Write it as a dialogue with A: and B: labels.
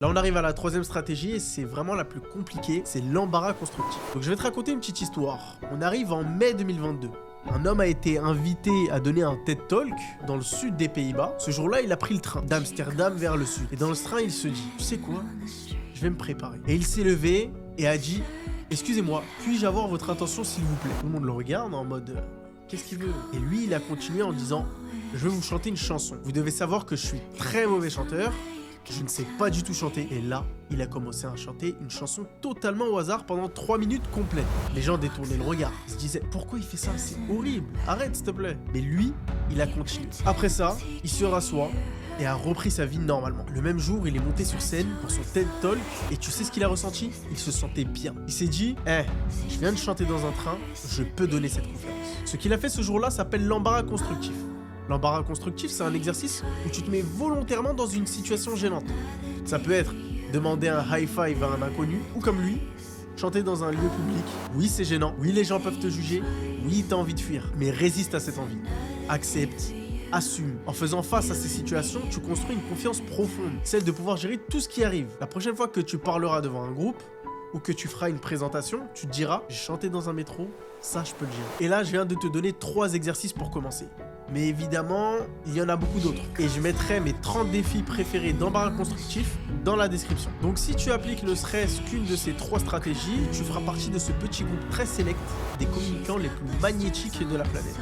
A: Là, on arrive à la troisième stratégie et c'est vraiment la plus compliquée, c'est l'embarras constructif. Donc je vais te raconter une petite histoire. On arrive en mai 2022. Un homme a été invité à donner un TED Talk dans le sud des Pays-Bas. Ce jour-là, il a pris le train d'Amsterdam vers le sud. Et dans le train, il se dit, tu sais quoi? Je vais me préparer. Et il s'est levé et a dit, excusez-moi, puis-je avoir votre attention s'il vous plaît? Tout le monde le regarde en mode, qu'est-ce qu'il veut? Et lui, il a continué en disant, je vais vous chanter une chanson. Vous devez savoir que je suis très mauvais chanteur. Je ne sais pas du tout chanter. Et là, il a commencé à chanter une chanson totalement au hasard pendant 3 minutes complètes. Les gens détournaient le regard. Ils se disaient, pourquoi il fait ça? C'est horrible. Arrête, s'il te plaît. Mais lui, il a continué. Après ça, il se rassoit et a repris sa vie normalement. Le même jour, il est monté sur scène pour son TED Talk. Et tu sais ce qu'il a ressenti? Il se sentait bien. Il s'est dit, je viens de chanter dans un train, je peux donner cette conférence. Ce qu'il a fait ce jour-là s'appelle l'embarras constructif. L'embarras constructif, c'est un exercice où tu te mets volontairement dans une situation gênante. Ça peut être demander un high five à un inconnu, ou comme lui, chanter dans un lieu public. Oui, c'est gênant. Oui, les gens peuvent te juger. Oui, t'as envie de fuir. Mais résiste à cette envie. Accepte. Assume. En faisant face à ces situations, tu construis une confiance profonde. Celle de pouvoir gérer tout ce qui arrive. La prochaine fois que tu parleras devant un groupe, ou que tu feras une présentation, tu te diras, j'ai chanté dans un métro, ça je peux le gérer. Et là, je viens de te donner 3 exercices pour commencer. Mais évidemment, il y en a beaucoup d'autres. Et je mettrai mes 30 défis préférés d'embarras constructif dans la description. Donc si tu appliques ne serait-ce qu'une de ces 3 stratégies, tu feras partie de ce petit groupe très sélect des communicants les plus magnétiques de la planète.